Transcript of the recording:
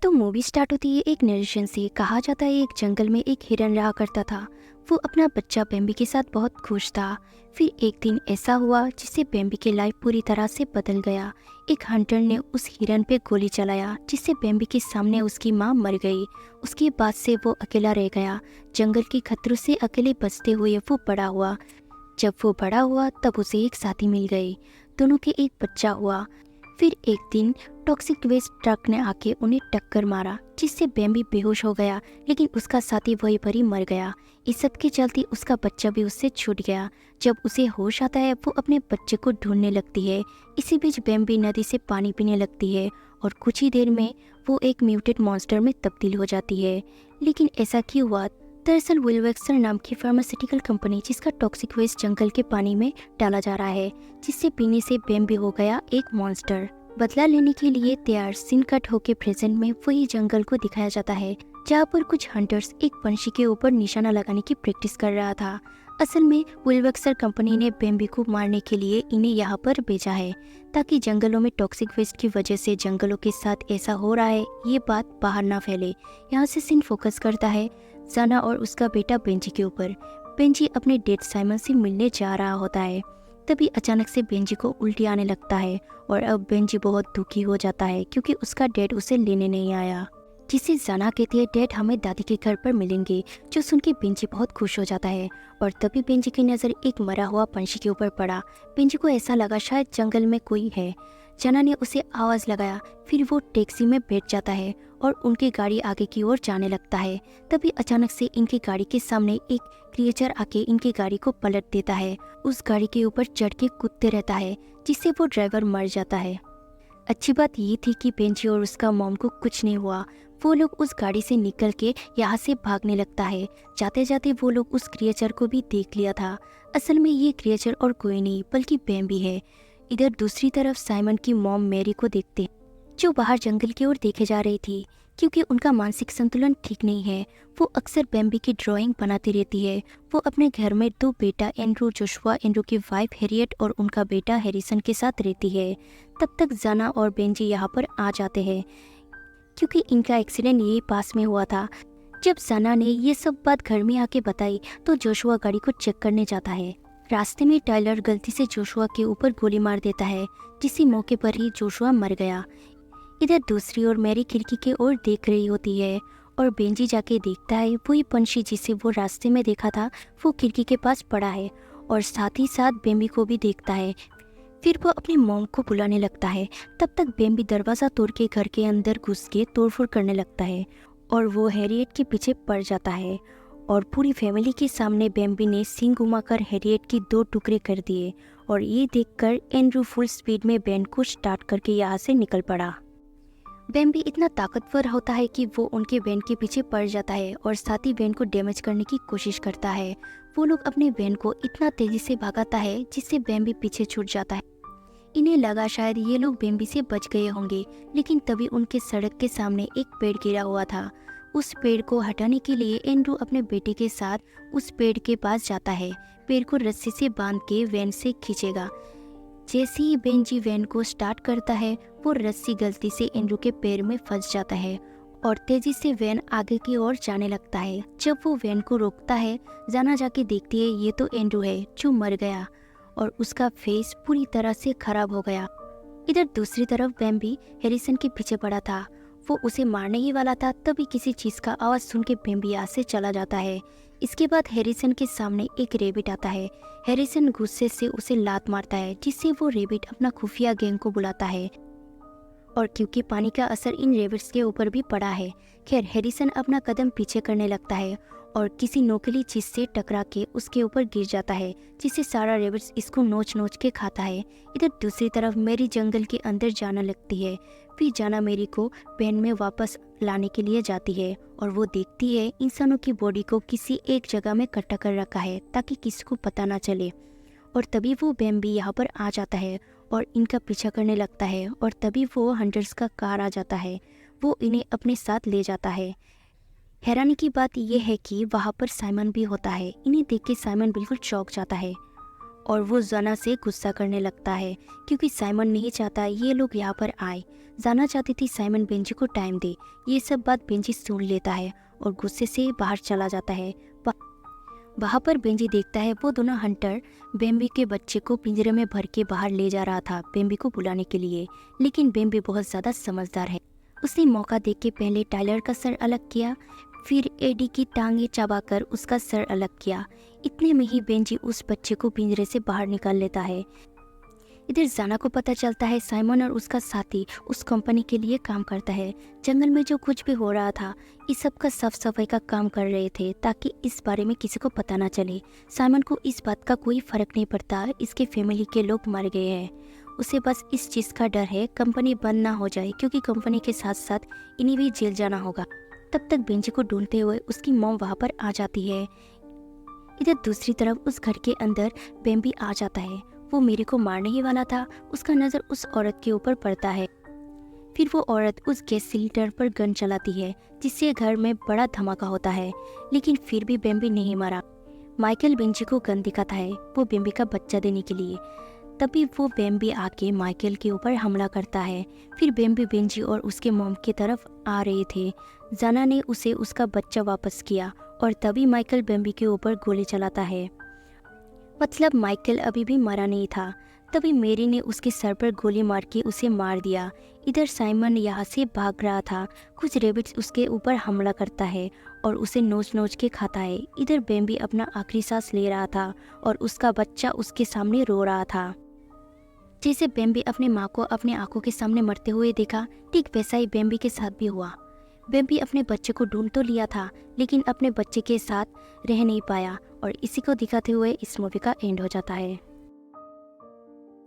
तो movie start होती है एक नरेशन से। कहा जाता है एक जंगल में एक हिरन रहा करता था। वो अपना बच्चा बेम्बी के साथ बहुत खुश था। फिर एक दिन ऐसा हुआ जिससे बेम्बी की लाइफ पूरी तरह से बदल गया। एक हंटर ने उस हिरन पे गोली चलाया जिससे बेम्बी के सामने उसकी माँ मर गई। उसके बाद से वो अकेला रह गया। जंगल के खतरों से अकेले बचते हुए वो बड़ा हुआ। जब वो बड़ा हुआ तब उसे एक साथी मिल गई। दोनों के एक बच्चा हुआ। फिर एक दिन टॉक्सिक वेस्ट ट्रक ने आके उन्हें टक्कर मारा जिससे बेम्बी बेहोश हो गया, लेकिन उसका साथी वहीं पर ही मर गया। इस सब के चलते उसका बच्चा भी उससे छूट गया। जब उसे होश आता है वो अपने बच्चे को ढूंढने लगती है। इसी बीच बेम्बी नदी से पानी पीने लगती है और कुछ ही देर में वो एक म्यूटेड मॉन्स्टर में तब्दील हो जाती है। लेकिन ऐसा क्यों हुआ? दरअसल विलवेक्सर नाम की फार्मास्यूटिकल कंपनी जिसका टॉक्सिक वेस्ट जंगल के पानी में डाला जा रहा है, जिससे पीने से बेम्बी हो गया एक मॉन्स्टर। बदला लेने के लिए तैयार सीन कट होके प्रेजेंट में वही जंगल को दिखाया जाता है जहाँ पर कुछ हंटर्स एक पंछी के ऊपर निशाना लगाने की प्रैक्टिस कर रहा था। असल में विलवेक्सर कंपनी ने बेम्बी को मारने के लिए इन्हें यहाँ पर भेजा है ताकि जंगलों में टॉक्सिक वेस्ट की वजह से जंगलों के साथ ऐसा हो रहा है ये बात बाहर ना फैले। यहाँ से सीन फोकस करता है जाना और उसका बेटा बेंजी के ऊपर। बेंजी अपने डेड साइमन से मिलने जा रहा होता है। तभी अचानक से बेंजी को उल्टी आने लगता है और अब बेंजी बहुत दुखी हो जाता है क्योंकि उसका डैड उसे लेने नहीं आया। जिसे जाना कहती है डैड हमें दादी के घर पर मिलेंगे, जो सुन के बेंजी बहुत खुश हो जाता है। और तभी बेंजी की नज़र एक मरा हुआ पंछी के ऊपर पड़ा। बेंजी को ऐसा लगा शायद जंगल में कोई है। जना ने उसे आवाज़ लगाया। फिर वो टैक्सी में बैठ जाता है और उनकी गाड़ी आगे की ओर जाने लगता है। तभी अचानक से इनकी गाड़ी के सामने एक क्रिएचर आके इनकी गाड़ी को पलट देता है। उस गाड़ी के ऊपर चढ़ के कूदते रहता है जिससे वो ड्राइवर मर जाता है। अच्छी बात ये थी कि बेंजी और उसका मॉम को कुछ नहीं हुआ। वो लोग उस गाड़ी से निकल के यहाँ से भागने लगता है। जाते जाते वो लोग उस क्रिएचर को भी देख लिया था। असल में ये क्रिएचर और कोई नहीं बल्कि बेम्बी है। इधर दूसरी तरफ साइमन की मॉम मैरी को देखते जो बाहर जंगल की ओर देखे जा रही थी क्योंकि उनका मानसिक संतुलन ठीक नहीं है। वो अक्सर बेम्बी की ड्राइंग बनाती रहती है। वो अपने घर में दो बेटा एंड्रू जोशुआ, एंड्रू की वाइफ हैरियट और उनका बेटा हैरिसन के साथ रहती है। तब तक जाना और बेंजी यहाँ पर आ जाते हैं क्योंकि इनका एक्सीडेंट यही पास में हुआ था। जब जाना ने ये सब बात घर में आके बताई तो जोशुआ गाड़ी को चेक करने जाता है। रास्ते में टाइलर गलती से जोशुआ के ऊपर गोली मार देता है जिसी मौके पर ही जोशुआ मर गया। इधर दूसरी ओर मैरी खिड़की की ओर देख रही होती है और बेंजी जाके देखता है वही पंछी जिसे वो रास्ते में देखा था वो खिड़की के पास पड़ा है और साथ ही साथ बेम्बी को भी देखता है। फिर वो अपनी मॉम को बुलाने लगता है। तब तक बेम्बी दरवाज़ा तोड़ के घर के अंदर घुस के तोड़फोड़ करने लगता है और वो हैरियट के पीछे पड़ जाता है और पूरी फैमिली के सामने बेम्बी ने सींग घुमाकर हैरियट की दो टुकड़े कर दिए। और ये देखकर एंड्रू फुल स्पीड में वैन को स्टार्ट करके यहाँ से निकल पड़ा। बेम्बी इतना ताकतवर होता है कि वो उनके वैन के पीछे पड़ जाता है और साथ ही वैन को डैमेज करने की कोशिश करता है। वो लोग अपने वैन को इतना तेजी से भगाता है जिससे बेम्बी पीछे छूट जाता है। इन्हें लगा शायद ये लोग बेम्बी से बच गए होंगे, लेकिन तभी उनके सड़क के सामने एक पेड़ गिरा हुआ था। उस पेड़ को हटाने के लिए एंड्रू अपने बेटे के साथ उस पेड़ के पास जाता है। पेड़ को रस्सी से बांध के वैन से खींचेगा। जैसे ही बेंजी वैन को स्टार्ट करता है वो रस्सी गलती से एंड्रू के पैर में फंस जाता है और तेजी से वैन आगे की ओर जाने लगता है। जब वो वैन को रोकता है जाना जाके देखती है ये तो एंड्रू है जो मर गया और उसका फेस पूरी तरह से खराब हो गया। इधर दूसरी तरफ बेम्बी हैरिसन के पीछे पड़ा था। वो उसे मारने ही वाला था तभी किसी चीज का आवाज सुन के बेम्बी यहाँ से चला जाता है। इसके बाद हैरिसन के सामने एक रेबिट आता है। हैरिसन गुस्से से उसे लात मारता है जिससे वो रेबिट अपना खुफिया गैंग को बुलाता है और क्योंकि पानी का असर इन रेबिट्स के ऊपर भी पड़ा है। खैर हैरिसन अपना कदम पीछे करने लगता है और किसी नोकीली चीज से टकरा के उसके ऊपर गिर जाता है जिससे सारा रेबिट्स इसको नोच नोच के खाता है। इधर दूसरी तरफ मैरी जंगल के अंदर जाना लगती है। फिर जाना मैरी को पेन में वापस लाने के लिए जाती है और वो देखती है इंसानों की बॉडी को किसी एक जगह में इकट्ठा कर रखा है ताकि किसी को पता ना चले। और तभी वो बेम्बी यहाँ पर आ जाता है और इनका पीछा करने लगता है और तभी वो हंटर्स का कार आ जाता है। वो इन्हें अपने साथ ले जाता है। हैरानी की बात यह है कि वहाँ पर साइमन भी होता है। इन्हें देख के साइमन बिल्कुल चौंक जाता है और वो जाना से गुस्सा करने लगता है क्योंकि साइमन नहीं चाहता ये लोग यहाँ पर आए। जाना चाहती थी साइमन बेंजी को टाइम दे। ये सब बात बेंजी सुन लेता है और गुस्से से बाहर चला जाता है। वहाँ पर बेंजी देखता है वो दोनों हंटर बेम्बी के बच्चे को पिंजरे में भर के बाहर ले जा रहा था बेम्बी को बुलाने के लिए। लेकिन बेम्बी बहुत ज़्यादा समझदार है। उसने मौका देख के पहले टाइलर का सर अलग किया, फिर एडी की टांगे चबाकर उसका सर अलग किया। इतने में ही बेंजी उस बच्चे को पिंजरे से बाहर निकाल लेता है। इधर जाना को पता चलता है साइमन और उसका साथी उस कंपनी के लिए काम करता है। जंगल में जो कुछ भी हो रहा था इस सब का साफ सफाई का काम कर रहे थे ताकि इस बारे में किसी को पता ना चले। साइमन को इस बात का कोई फर्क नहीं पड़ता इसके फैमिली के लोग मर गए हैं। उसे बस इस चीज़ का डर है कंपनी बंद ना हो जाए, क्योंकि कंपनी के साथ साथ इन्हें भी जेल जाना होगा। तब तक बेंजी को ढूंढते हुए उसकी मॉम वहाँ पर आ जाती है। इधर दूसरी तरफ उस घर के अंदर बेम्बी आ जाता है। वो मेरी को मारने ही वाला था। उसका नज़र उस औरत के ऊपर पड़ता है। फिर वो औरत उस गैस सिलेंडर पर गन चलाती है जिससे घर में बड़ा धमाका होता है। लेकिन फिर भी बेम्बी नहीं मरा। माइकल बेंजी को गन दिखाता है वो बेम्बी का बच्चा देने के लिए। तभी वो बेम्बी आके माइकल के ऊपर हमला करता है। फिर बेम्बी बेंजी और उसके मॉम की तरफ आ रहे थे। जाना ने उसे उसका बच्चा वापस किया और तभी माइकल बेम्बी के ऊपर गोली चलाता है। मतलब माइकल अभी भी मरा नहीं था। तभी मेरी ने उसके सर पर गोली मार के उसे मार दिया। इधर साइमन यहाँ से भाग रहा था। कुछ रेबिट्स उसके ऊपर हमला करता है और उसे नोच नोच के खाता है। इधर बेम्बी अपना आखिरी सांस ले रहा था और उसका बच्चा उसके सामने रो रहा था। जैसे बेम्बी अपने माँ को अपने आंखों के सामने मरते हुए देखा, ठीक वैसा ही बेम्बी के साथ भी हुआ। बेम्बी अपने बच्चे को ढूंढ तो लिया था लेकिन अपने बच्चे के साथ रह नहीं पाया और इसी को दिखाते हुए इस मूवी का एंड हो जाता है।